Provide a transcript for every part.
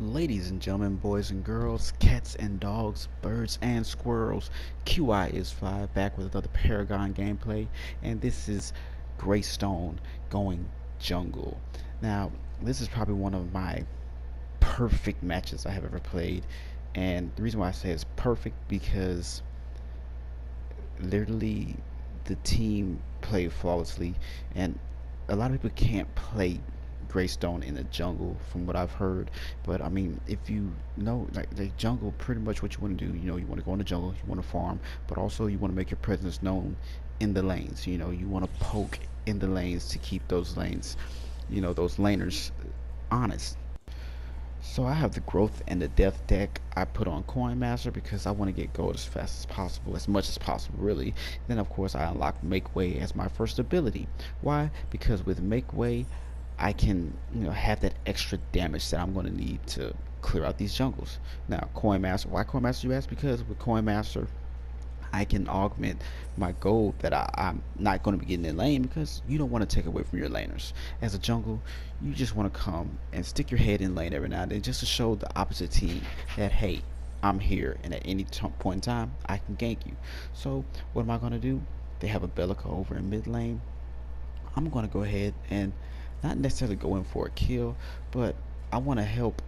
Ladies and gentlemen, boys and girls, cats and dogs, birds and squirrels, Q-I-isfly back with another Paragon gameplay, and this is Greystone going jungle. Now, this is probably one of my perfect matches I have ever played, and the reason why I say it's perfect because literally the team played flawlessly, and a lot of people can't play Greystone in the jungle from what I've heard. But I mean, if you know, like the jungle, pretty much what you want to do, you want to go in the jungle, you want to farm, but also you want to make your presence known in the lanes. You want to poke in the lanes to keep those lanes, those laners honest. So I have the growth and the death deck. I put on Coin Master because I want to get gold as fast as possible, as much as possible, really. Then of course I unlock Make Way as my first ability. Why? Because with Make Way, I can have that extra damage that I'm going to need to clear out these jungles. Now Coin Master. Why Coin Master, you ask? Because with Coin Master, I can augment my gold that I'm not going to be getting in lane, because you don't want to take away from your laners. As a jungle, you just want to come and stick your head in lane every now and then just to show the opposite team that, hey, I'm here, and at any point in time, I can gank you. So what am I going to do? They have a Bellica over in mid lane. I'm going to go ahead and not necessarily go in for a kill, but I want to help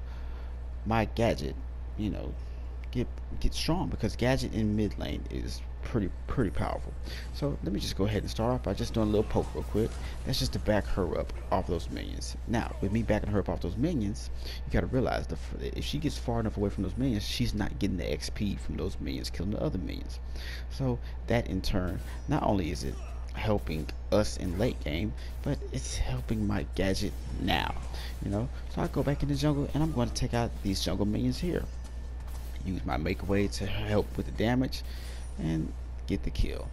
my gadget, you know, get get strong, because gadget in mid lane is pretty powerful. So let me just go ahead and start off by just doing a little poke real quick. That's just to back her up off those minions. Now with me backing her up off those minions, you gotta realize if she gets far enough away from those minions, she's not getting the XP from those minions killing the other minions. So that in turn, not only is it helping us in late game, but it's helping my gadget now. So I go back in the jungle and I'm going to take out these jungle minions here. Use my make way to help with the damage and get the kill.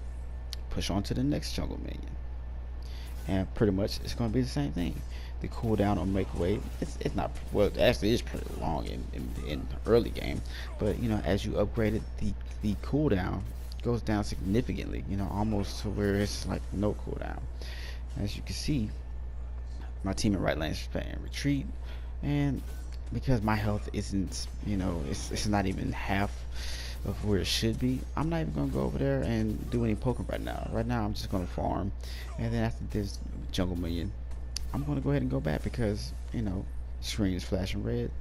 Push on to the next jungle minion, and pretty much it's going to be the same thing. The cooldown on make way, it's not, well, it actually is pretty long in early game, but as you upgrade it, the cooldown goes down significantly, almost to where it's like no cooldown. As you can see, my team in right lane is playing retreat, and because my health isn't, it's not even half of where it should be, I'm not even gonna go over there and do any poking right now. Right now I'm just gonna farm, and then after this jungle minion, I'm gonna go ahead and go back, because screen is flashing red,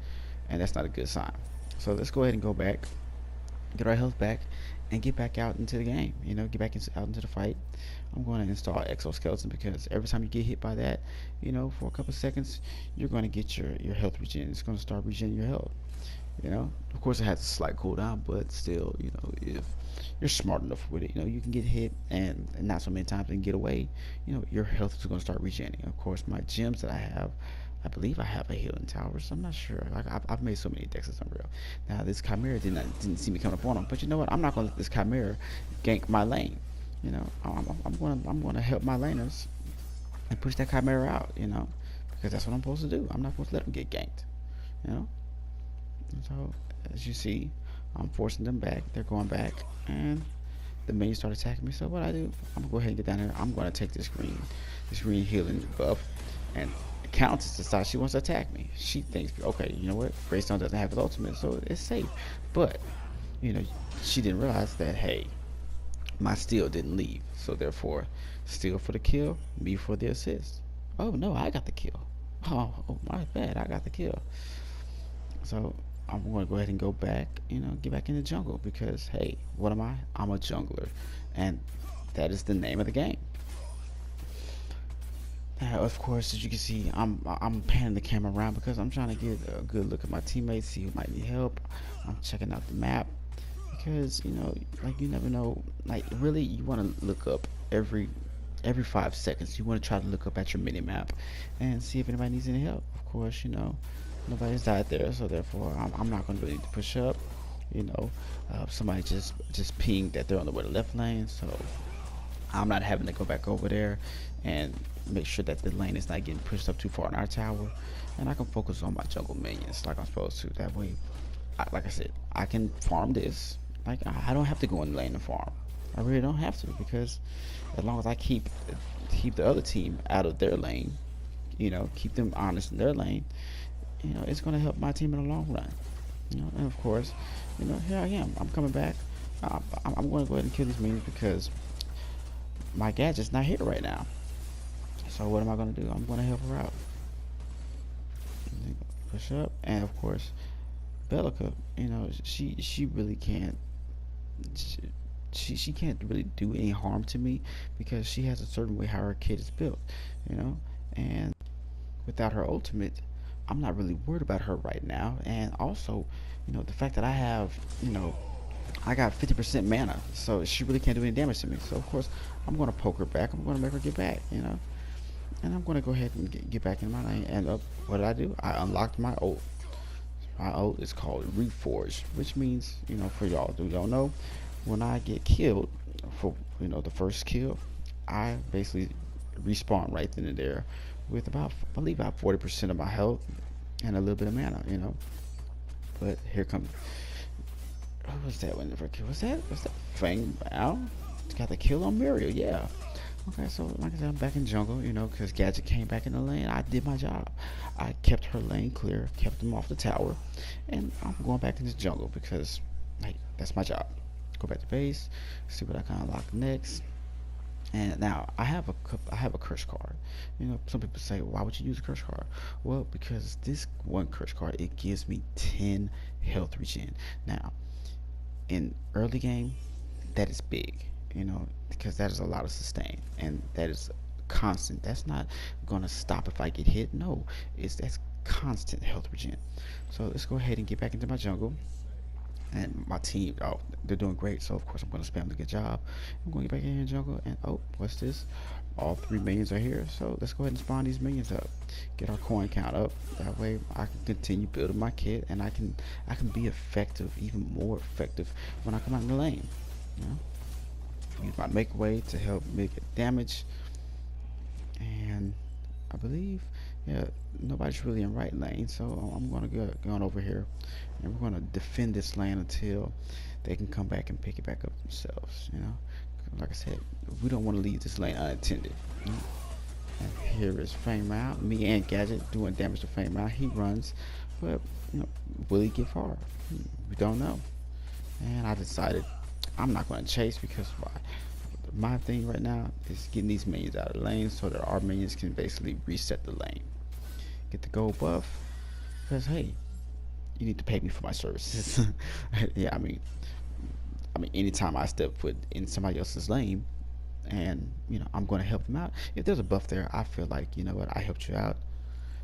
and that's not a good sign. So let's go ahead and go back, get our health back, and get back out into the game. Get back out into the fight. I'm going to install exoskeleton, because every time you get hit by that, for a couple seconds, you're going to get your health regen. It's going to start regenerating your health. Of course it has a slight cooldown, but still, if you're smart enough with it, you can get hit and not so many times and get away. Your health is going to start regenerating. Of course, my gems that I believe I have a healing tower, so I'm not sure. Like I've made so many decks, it's unreal. Now this Chimera didn't see me coming up on him, but you know what? I'm not gonna let this Chimera gank my lane. I'm gonna help my laners and push that Chimera out. Because that's what I'm supposed to do. I'm not supposed to let them get ganked. You know. So as you see, I'm forcing them back. They're going back, and the minions start attacking me. So what I do? I'm gonna go ahead and get down there. I'm gonna take this green healing buff, and Countess decides she wants to attack me. She thinks, okay, you know what? Greystone doesn't have his ultimate, so it's safe. But, she didn't realize that, hey, my steal didn't leave. So therefore, steal for the kill, me for the assist. Oh, no, I got the kill. Oh, my bad, I got the kill. So I'm going to go ahead and go back, get back in the jungle, because, hey, what am I? I'm a jungler. And that is the name of the game. Now, of course, as you can see, I'm panning the camera around because I'm trying to get a good look at my teammates, see who might need help. I'm checking out the map, because like, you never know. Like, really, you want to look up every 5 seconds. You want to try to look up at your mini map and see if anybody needs any help. Of course, nobody's died there, so therefore I'm not going to really push up. Somebody just pinged that they're on the way to left lane, so I'm not having to go back over there and make sure that the lane is not getting pushed up too far in our tower, and I can focus on my jungle minions like I'm supposed to. That way, like I said, I can farm this. Like, I don't have to go in the lane and farm. I really don't have to, because as long as I keep the other team out of their lane, keep them honest in their lane, it's going to help my team in the long run. And of course, here I am. I'm coming back. I'm going to go ahead and kill these minions because my gadget's not here right now. So what am I going to do? I'm going to help her out. Push up, and of course, Bellica. She really can't. She can't really do any harm to me because she has a certain way how her kit is built. And without her ultimate, I'm not really worried about her right now. And also, the fact that I got 50% mana, so she really can't do any damage to me. So of course, I'm gonna poke her back. I'm gonna make her get back. And I'm gonna go ahead and get back in my lane. And what did I do? I unlocked my ult. My ult is called Reforge, which means, for y'all who don't know, when I get killed for the first kill, I basically respawn right then and there with about, I believe, about 40% of my health and a little bit of mana. But here comes, what was that one? Was that Fang Bao? Got the kill on Muriel, yeah. Okay, so like I said, I'm back in jungle, because Gadget came back in the lane. I did my job. I kept her lane clear, kept them off the tower, and I'm going back into jungle because, hey, that's my job. Go back to base, see what I can unlock next. And now I have a curse card. Some people say, why would you use a curse card? Well, because this one curse card, it gives me 10 health regen. Now, in early game, that is big. Because that is a lot of sustain, and that is constant. That's not gonna stop if I get hit. No, that's constant health regen. So let's go ahead and get back into my jungle. And my team, oh, they're doing great. So of course I'm gonna spam the good job. I'm gonna get back in here in jungle, and oh, what's this? All 3 minions are here. So let's go ahead and spawn these minions up. Get our coin count up. That way I can continue building my kit, and I can be effective, even more effective when I come out in the lane. Use my make way to help make it damage, and I believe, yeah, nobody's really in right lane, so I'm gonna go on over here, and we're gonna defend this lane until they can come back and pick it back up themselves. Like I said, we don't want to leave this lane unattended. And here is Fame Out, me and Gadget doing damage to Fame Out. He runs, but will he get far? We don't know. And I decided I'm not going to chase because my thing right now is getting these minions out of the lane so that our minions can basically reset the lane, get the gold buff, because hey, you need to pay me for my services. Yeah, I mean anytime I step foot in somebody else's lane, and I'm going to help them out, if there's a buff there, I feel like, what, I helped you out.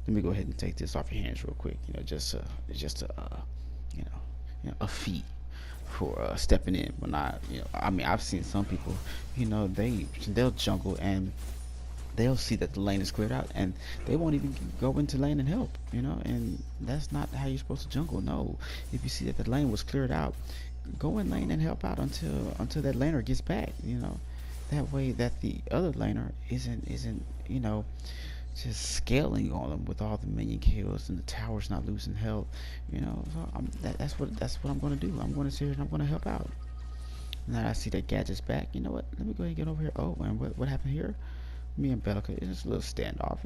Let me go ahead and take this off your hands real quick. Just a fee for stepping in when I've seen some people, they'll jungle and they'll see that the lane is cleared out and they won't even go into lane and help, and that's not how you're supposed to jungle. No, if you see that the lane was cleared out, go in lane and help out until that laner gets back. That way that the other laner isn't just scaling on them with all the minion kills and the tower's not losing health. So that's what I'm going to do. I'm going to sit here and I'm going to help out. Now I see that Gadget's back. You know what? Let me go ahead and get over here. Oh, and what happened here? Me and Bellica, it's just a little standoff.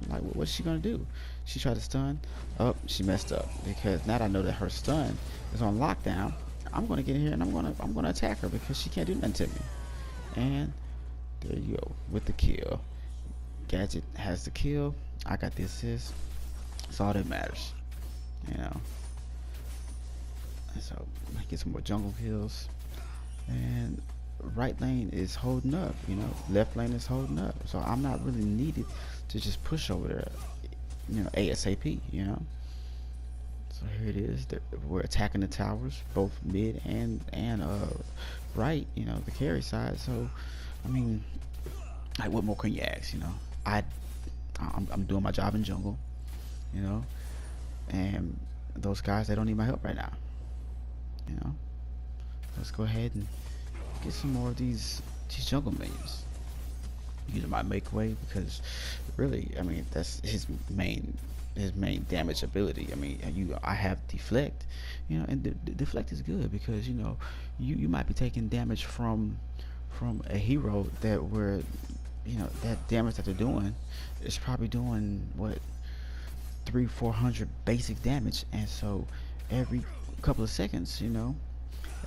Like what's she gonna do? She tried to stun. Oh, she messed up because now that I know that her stun is on lockdown, I'm gonna get in here and I'm gonna attack her because she can't do nothing to me. And there you go with the kill. Gadget has the kill. I got the assist. That's all that matters. And so I get some more jungle kills. And right lane is holding up. Left lane is holding up. So I'm not really needed to just push over there. ASAP. So here it is. We're attacking the towers, both mid and right. The carry side. So like what more can you ask? I'm doing my job in jungle, and those guys, they don't need my help right now. Let's go ahead and get some more of these jungle minions. Using my make way because really, that's his main damage ability. I have deflect, and deflect is good because you might be taking damage from a hero that that damage that they're doing is probably doing what 300-400 basic damage, and so every couple of seconds,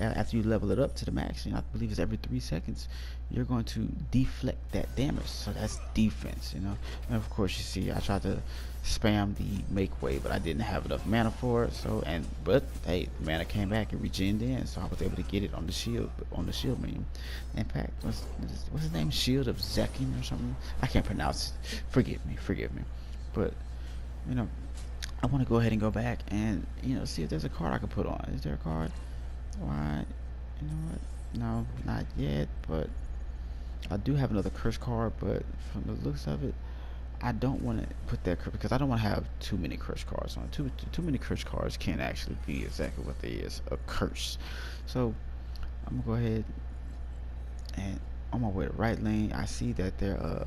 after you level it up to the max, I believe it's every 3 seconds, you're going to deflect that damage. So that's defense, And of course, you see, I tried to spam the make way, but I didn't have enough mana for it. But hey, mana came back and regened in, so I was able to get it on the shield menu. In fact, what's his name? Shield of Zekin or something? I can't pronounce it. Forgive me. But I want to go ahead and go back and see if there's a card I can put on. Is there a card? Why? You know what? No, not yet. But I do have another curse card. But from the looks of it, I don't want to put that because I don't want to have too many curse cards on. Too many curse cards can't actually be exactly what they is, a curse. So I'm gonna go ahead and on my way to right lane, I see that they're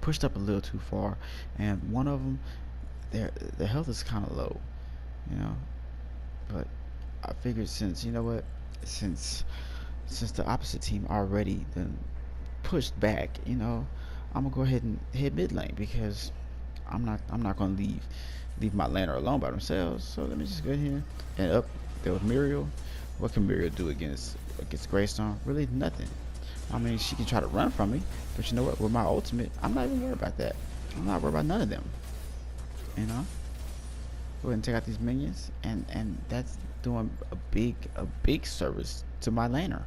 pushed up a little too far, and one of them, their health is kind of low, but I figured since the opposite team already then pushed back, I'm gonna go ahead and hit mid lane because I'm not gonna leave my laner alone by themselves. So let me just go here and up there with Muriel. What can Muriel do against Greystone? Really nothing. I mean, she can try to run from me, but you know what? With my ultimate, I'm not even worried about that. I'm not worried about none of them. Go ahead and take out these minions, and that's doing a big service to my laner.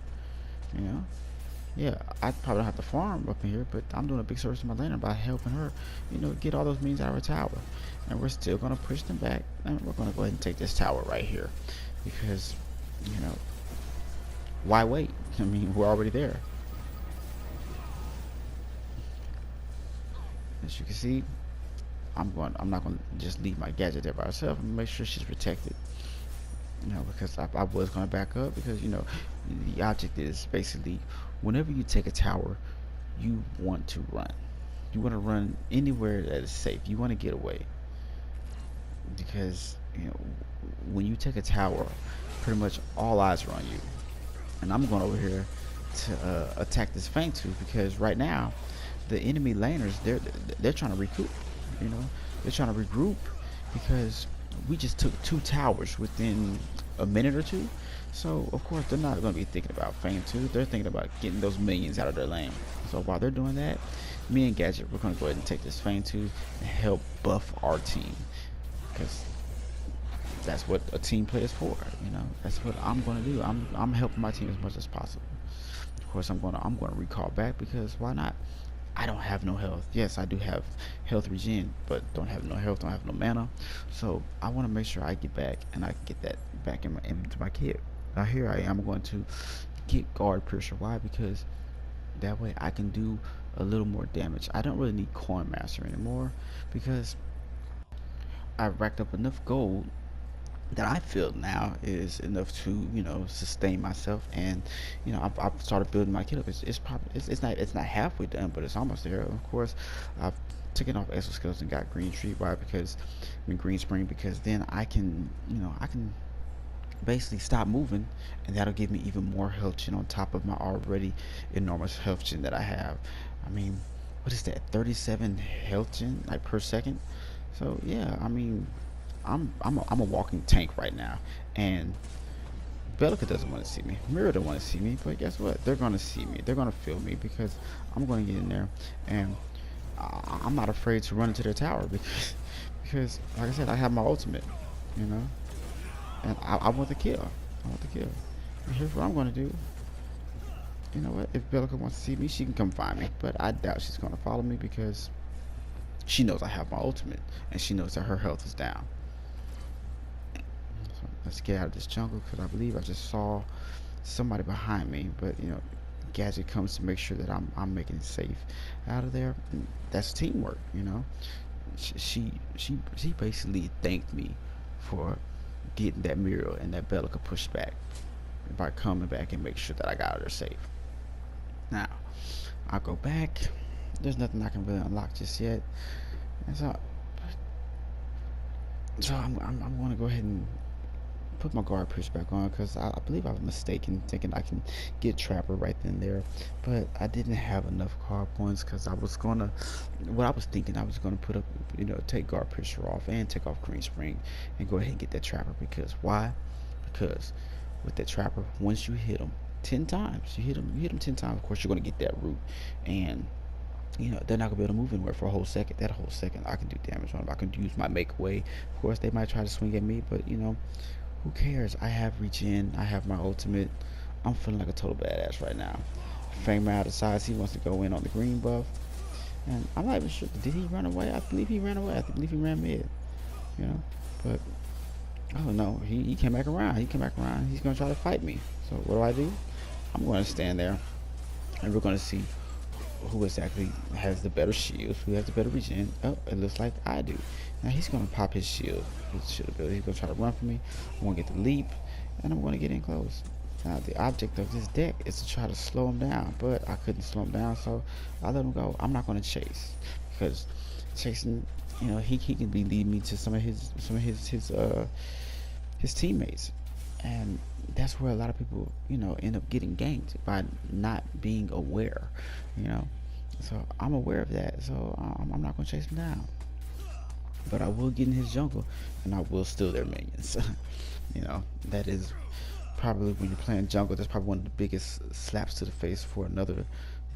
Yeah, I probably don't have to farm up in here, but I'm doing a big service to my laner by helping her, get all those minions out of her tower. And we're still gonna push them back, and we're gonna go ahead and take this tower right here, because why wait? I mean, we're already there. As you can see, I'm not gonna just leave my gadget there by herself. I'm gonna make sure she's protected. Because I was gonna back up because the object is basically whenever you take a tower, you want to run. You want to run anywhere that is safe. You want to get away because when you take a tower, pretty much all eyes are on you. And I'm going over here to attack this Fang tooth because right now the enemy laners they're trying to recoup. They're trying to regroup because we just took 2 towers within a minute or two. So of course they're not going to be thinking about Fang tooth. They're thinking about getting those minions out of their lane. So while they're doing that, me and Gadget, we're going to go ahead and take this Fang tooth and help buff our team because that's what a team play is for. That's what I'm going to do. I'm helping my team as much as possible. Of course, I'm going to recall back because why not? I don't have no health. Yes, I do have health regen, but don't have no health, don't have no mana. So I want to make sure I get back and I get that back into my kit. Now here I am going to get guard piercer. Why? Because that way I can do a little more damage. I don't really need coin master anymore because I've racked up enough gold that I feel now is enough to sustain myself, and I've started building my kit up. It's not halfway done, but it's almost there. Of course, I've taken off exoskeleton and got green tree. Why? Because green spring, because then I can basically stop moving, and that'll give me even more health gen on top of my already enormous health gen that I have. I mean, what is that? 37 health gen like per second. So yeah, I mean, I'm a walking tank right now, and Bellica doesn't want to see me. Mira don't want to see me, but guess what? They're gonna see me. They're gonna feel me because I'm gonna get in there, and I'm not afraid to run into their tower because like I said, I have my ultimate, and I want the kill. I want the kill. And here's what I'm gonna do. You know what? If Bellica wants to see me, she can come find me, but I doubt she's gonna follow me because she knows I have my ultimate, and she knows that her health is down. So let's get out of this jungle because I believe I just saw somebody behind me, but Gadget comes to make sure that I'm making it safe out of there. And that's teamwork. She basically thanked me for getting that Muriel and that Bellica pushed back by coming back and make sure that I got her safe. Now I'll go back. There's nothing I can really unlock just yet, and so I'm going to go ahead and put my guard push back on because I believe I was mistaken thinking I can get Trapper right then and there, but I didn't have enough guard points because I was gonna, what I was thinking, I was gonna put up, take guard pressure off and take off Green Spring and go ahead and get that Trapper. Because why? Because with that Trapper, once you hit him 10 times, you hit him 10 times, of course you're gonna get that root. And they're not gonna be able to move anywhere for a whole second. That whole second, I can do damage on them. I can use my make away. Of course, they might try to swing at me, but who cares? I have reach in. I have my ultimate. I'm feeling like a total badass right now. Fang Mao decides he wants to go in on the green buff, and I'm not even sure. Did he run away? I believe he ran away. I believe he ran mid. But I don't know. He came back around. He came back around. He's gonna try to fight me. So what do? I'm going to stand there, and we're gonna see who exactly has the better shield, who has the better regen. Oh, it looks like I do. Now he's gonna pop his shield, his shield ability. He's gonna try to run for me. I'm gonna get the leap, and I'm gonna get in close. Now the object of this deck is to try to slow him down, but I couldn't slow him down, so I let him go. I'm not gonna chase because chasing, he can be leading me to some of his teammates, and that's where a lot of people end up getting ganked by not being aware. So I'm aware of that, so I'm not gonna chase him down, but I will get in his jungle and I will steal their minions. That is probably, when you're playing jungle, that's probably one of the biggest slaps to the face for another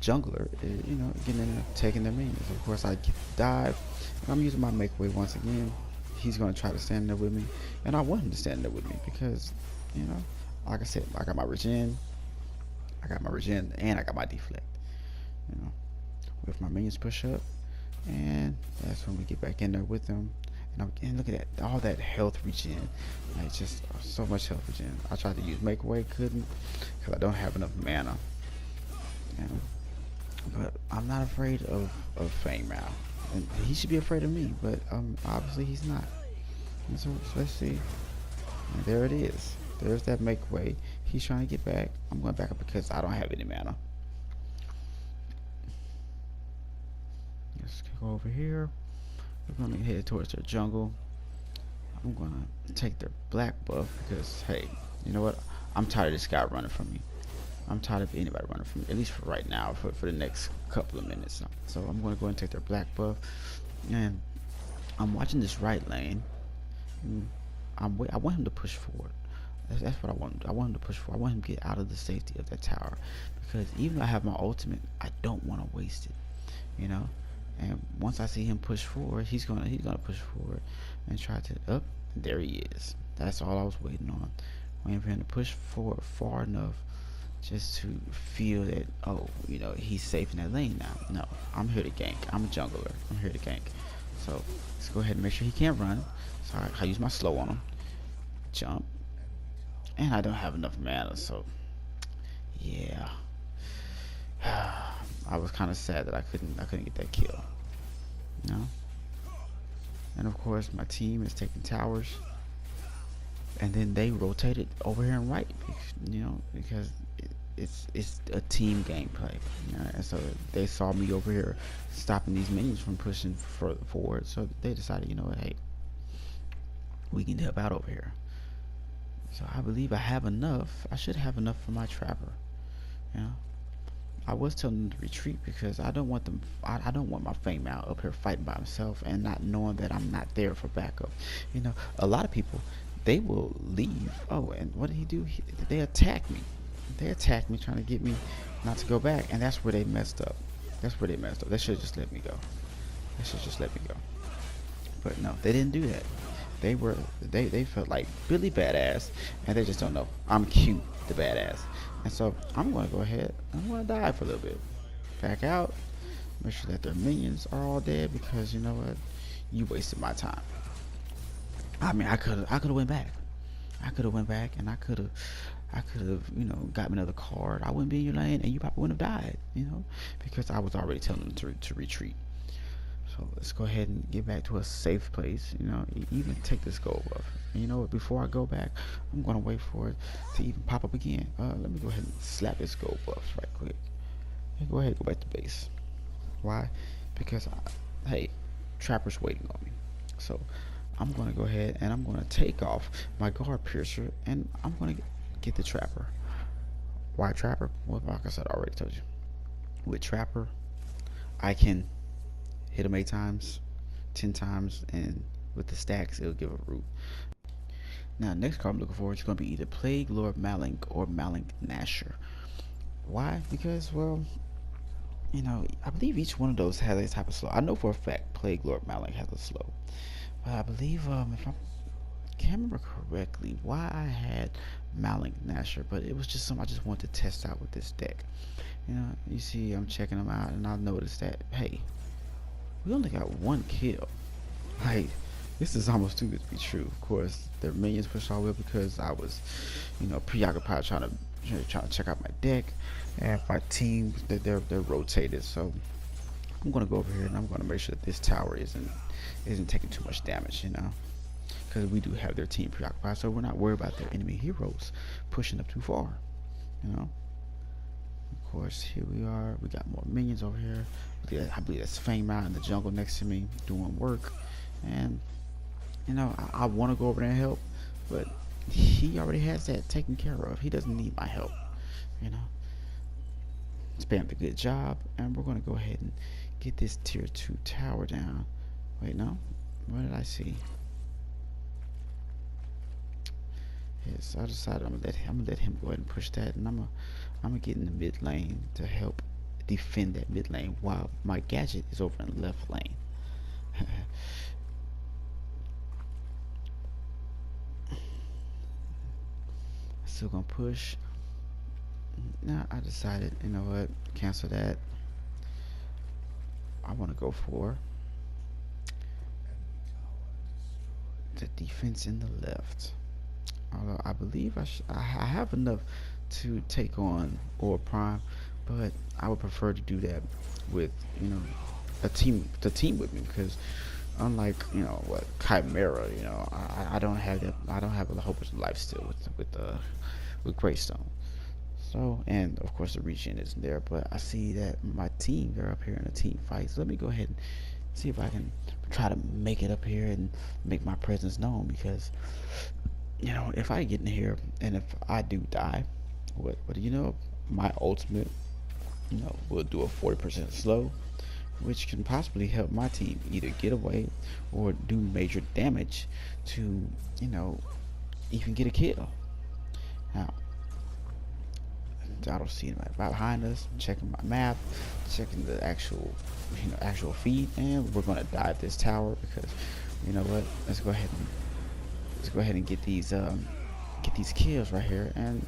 jungler, getting in there, taking their minions. Of course, I get the dive, and I'm using my make way once again. He's gonna try to stand there with me, and I want him to stand there with me because, like I said, I got my regen, and I got my deflect. With my minions push up, and that's when we get back in there with them. And look at that, all that health regen, like just so much health regen. I tried to use make away, couldn't, because I don't have enough mana. But I'm not afraid of Fang Mao, and he should be afraid of me, but obviously he's not. And so let's see. And there it is. There's that make way. He's trying to get back. I'm going back up because I don't have any mana. Let's go over here. We're going to head towards their jungle. I'm going to take their black buff because, hey, you know what? I'm tired of this guy running from me. I'm tired of anybody running from me, at least for right now, for the next couple of minutes. So I'm going to go and take their black buff. And I'm watching this right lane. I want him to push forward. That's what I want. I want him to push forward. I want him to get out of the safety of that tower, because even though I have my ultimate, I don't want to waste it. And once I see him push forward, he's gonna push forward and try to up. There he is. That's all I was waiting on. Waiting for him to push forward far enough just to feel that, oh, he's safe in that lane now. No, I'm here to gank. I'm a jungler. I'm here to gank. So let's go ahead and make sure he can't run. So I use my slow on him. Jump. And I don't have enough mana, so yeah. I was kind of sad that I couldn't get that kill. And of course my team is taking towers, and then they rotated over here and right, because it's a team gameplay. And so they saw me over here stopping these minions from pushing further forward, so they decided, what, hey, we can help out over here. So I believe I have enough. I should have enough for my Trapper. I was telling them to retreat because I don't want them. I don't want my Fang Mao up here fighting by himself and not knowing that I'm not there for backup. A lot of people, they will leave. Oh, and what did he do? They attacked me. They attacked me, trying to get me not to go back, and that's where they messed up. They should just let me go. But no, they didn't do that. They felt like Billy Badass, and they just don't know I'm cute, the badass. And so I'm going to go ahead. I'm going to die for a little bit. Back out. Make sure that their minions are all dead, because you know what? You wasted my time. I mean, I could have went back. And I could have got me another card. I wouldn't be in your lane, and you probably wouldn't have died. Because I was already telling them to retreat. So let's go ahead and get back to a safe place. Even take this gold buff. And before I go back, I'm gonna wait for it to even pop up again. Let me go ahead and slap this gold buff right quick. And go ahead and go back to base. Why? Because hey, Trapper's waiting on me. So I'm going to go ahead and I'm going to take off my guard piercer, and I'm going to get the trapper. Why trapper? Well, like I said, I already told you. With trapper, I can hit him 8 times, 10 times, and with the stacks, it'll give a root. Now, next card I'm looking for is going to be either Plague Lord Malink or Malink Nasher. Why? Because, well, I believe each one of those has a type of slow. I know for a fact Plague Lord Malink has a slow. But I believe, if I can't remember correctly why I had Malink Nasher, but it was just something I just wanted to test out with this deck. You see I'm checking them out, and I noticed that, hey, we only got 1 kill. Like, this is almost too good to be true. Of course, their minions pushed all the way because I was, preoccupied trying to check out my deck, and my team they're rotated. So I'm gonna go over here and I'm gonna make sure that this tower isn't taking too much damage, because we do have their team preoccupied, so we're not worried about their enemy heroes pushing up too far. Of course, here we are. We got more minions over here. I believe that's Fame out in the jungle next to me doing work, and I want to go over there and help, but he already has that taken care of. He doesn't need my help. Spam the good job, and we're going to go ahead and get this tier 2 tower down. Wait, no, what did I see? Yes, I decided I'm gonna let him go ahead and push that, and I'm gonna get in the mid lane to help defend that mid lane while my gadget is over in the left lane. Still gonna push. Now I decided, you know what? Cancel that. I want to go for the defense in the left. Although I believe I have enough to take on or prime, but I would prefer to do that with the team with me, because unlike what Chimera, I don't have that. I don't have a whole bunch of life still with Greystone. So, and of course the regen isn't there, but I see that my team, they're up here in a team fight. So let me go ahead and see if I can try to make it up here and make my presence known, because if I get in here and if I do die, what do you know? My ultimate, will do a 40% slow, which can possibly help my team either get away or do major damage to, even get a kill. Now, I don't see anybody behind us. I'm checking my map, checking the actual feed, and we're gonna dive this tower because, what? Let's go ahead and get these kills right here. And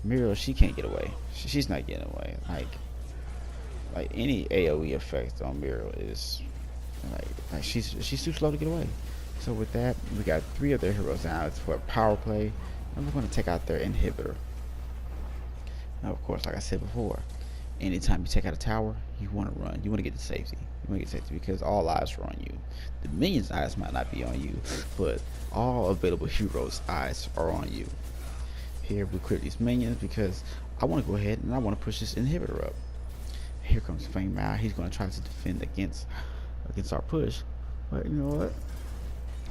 Muriel, she can't get away. She's not getting away. Like any AOE effect on Muriel is like she's too slow to get away. So with that, we got 3 of their heroes down. It's for a power play, and we're going to take out their inhibitor. Now, of course, like I said before, anytime you take out a tower, you want to run. You want to get to safety. You want to get to safety because all eyes are on you. The minions' eyes might not be on you, but all available heroes' eyes are on you. Here we clear these minions because I want to go ahead and I want to push this inhibitor up. Here comes Fame out. He's going to try to defend against our push, but you know what?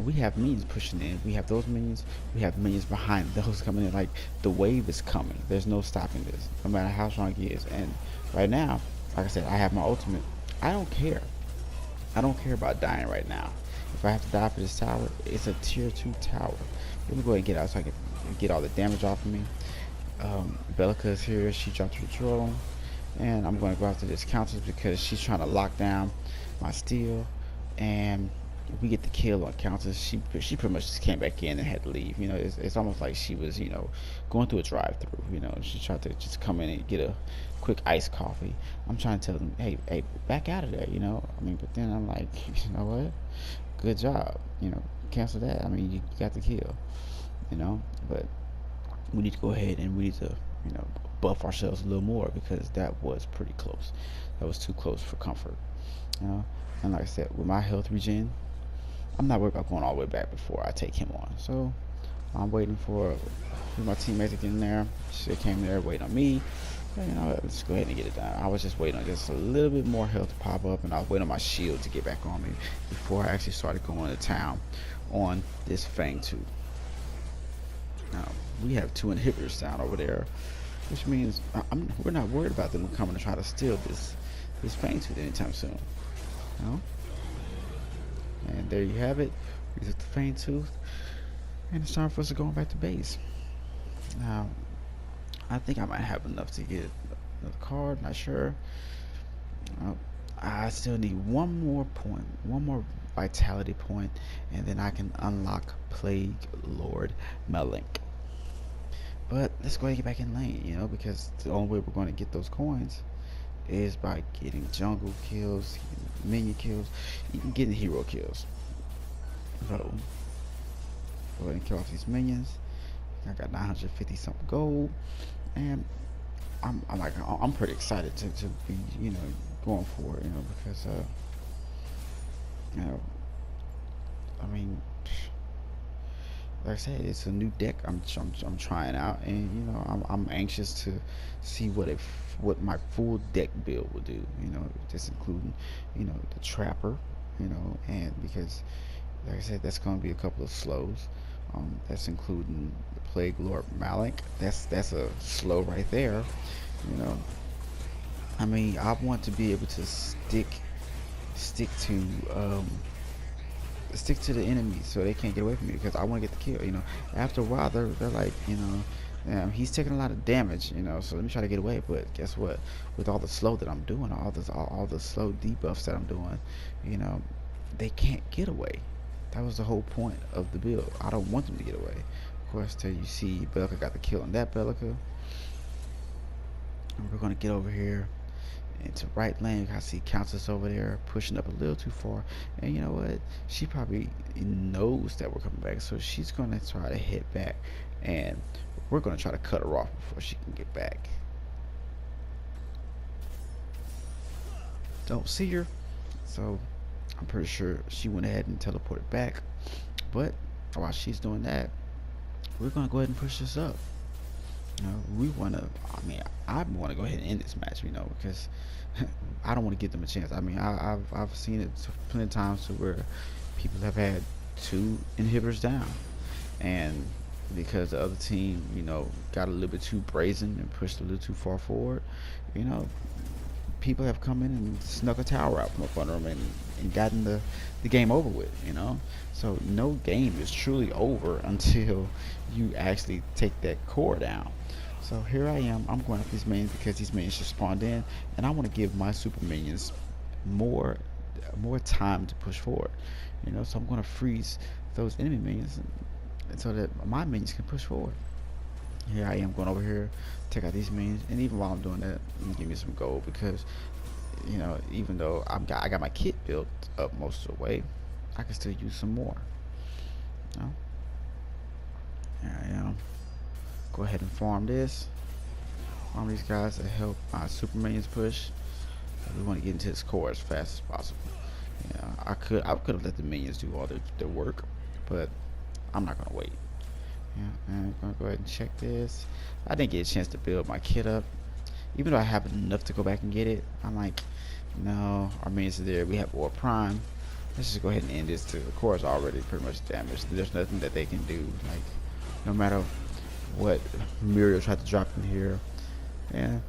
We have minions pushing in. We have those minions. We have minions behind those coming in. Like, the wave is coming. There's no stopping this, no matter how strong he is. And right now, like I said, I have my ultimate. I don't care. I don't care about dying right now. If I have to die for this tower, it's a tier 2 tower. Let me go ahead and get out so I can get all the damage off of me. Bellica is here. She dropped her drone. And I'm going to go after this countess because she's trying to lock down my steel. And we get the kill on Countess. She pretty much just came back in and had to leave. It's almost like she was, going through a drive-through. She tried to just come in and get a quick iced coffee. I'm trying to tell them, hey, back out of there. But then I'm like, you know what? Good job. Cancel that. You got the kill. But we need to go ahead and we need to, buff ourselves a little more because that was pretty close. That was too close for comfort. And like I said, with my health regen, I'm not worried about going all the way back before I take him on. So I'm waiting for my teammates to get in there. She came there waiting on me. You know what, let's go ahead and get it done. I was just waiting on just a little bit more health to pop up, and I was waiting on my shield to get back on me before I actually started going to town on this Fang Tooth. Now, we have 2 inhibitors down over there, which means we're not worried about them coming to try to steal this Fang Tooth anytime soon. You know? And there you have it. We took the Fang Tooth, and it's time for us to go back to base. Now, I think I might have enough to get another card, not sure. I still need one more point, one more vitality point, and then I can unlock Plague Lord Melink. But let's go ahead and get back in lane, you know, because the only way we're going to get those coins is by getting jungle kills, getting minion kills, even getting hero kills. So, go ahead and kill off these minions. I got 950 something gold, and I'm pretty excited to be, you know, going for it, you know, because you know, I mean, like I said, it's a new deck I'm trying out, and you know, I'm anxious to see what my full deck build will do, you know, just including, you know, the trapper, you know, and because like I said, that's going to be a couple of slows. That's including the Plague Lord Malik. That's a slow right there. You know, I mean, I want to be able to stick to the enemy so they can't get away from me, because I want to get the kill. You know, after a while they're like, you know, he's taking a lot of damage. You know, so let me try to get away. But guess what? With all the slow that I'm doing, all the slow debuffs that I'm doing, you know, they can't get away. That was the whole point of the build. I don't want them to get away. Of course, till you see Belica got the kill on that Belica. And we're going to get over here into right lane. I see Countess over there pushing up a little too far. And you know what? She probably knows that we're coming back. So she's going to try to hit back. And we're going to try to cut her off before she can get back. Don't see her. So I'm pretty sure she went ahead and teleported back. But while she's doing that, we're gonna go ahead and push this up. You know, we wanna, I mean, I wanna go ahead and end this match, you know, because I don't want to give them a chance. I mean, I've seen it plenty of times to where people have had 2 inhibitors down, and because the other team, you know, got a little bit too brazen and pushed a little too far forward, you know, people have come in and snuck a tower out from up under them and gotten the game over with, you know. So no game is truly over until you actually take that core down. So here I am, I'm going up these minions because these minions just spawned in, and I want to give my super minions more time to push forward, you know. So I'm going to freeze those enemy minions so that my minions can push forward. Here I am going over here, take out these minions, and even while I'm doing that, give me some gold, because you know, even though I got my kit built up most of the way, I can still use some more. You know? Here I am. Go ahead and farm this. Farm these guys to help my super minions push. We want to get into this core as fast as possible. Yeah, I could have let the minions do all their work, but I'm not gonna wait. Yeah, and I'm gonna go ahead and check this. I didn't get a chance to build my kit up, even though I have enough to go back and get it. I'm like, no, our minions are there. We have War Prime. Let's just go ahead and end this too. The core is already pretty much damaged. There's nothing that they can do. Like, no matter what Muriel tried to drop in here, yeah,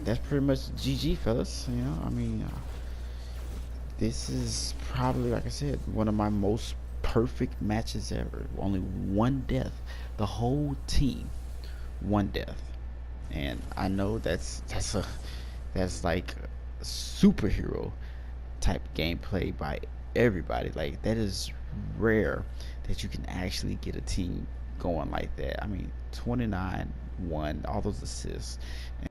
that's pretty much GG, fellas. You know, I mean, this is probably, like I said, one of my most perfect matches ever. Only one death, the whole team, one death, and I know that's like superhero type gameplay by everybody. Like, that is rare that you can actually get a team going like that. I mean, 29 1, all those assists. And,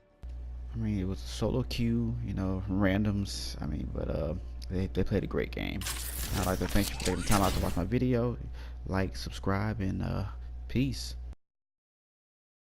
I mean, it was a solo queue, you know, randoms. I mean, but they played a great game. I'd like to thank you for taking the time out to watch my video. Like, subscribe, and peace.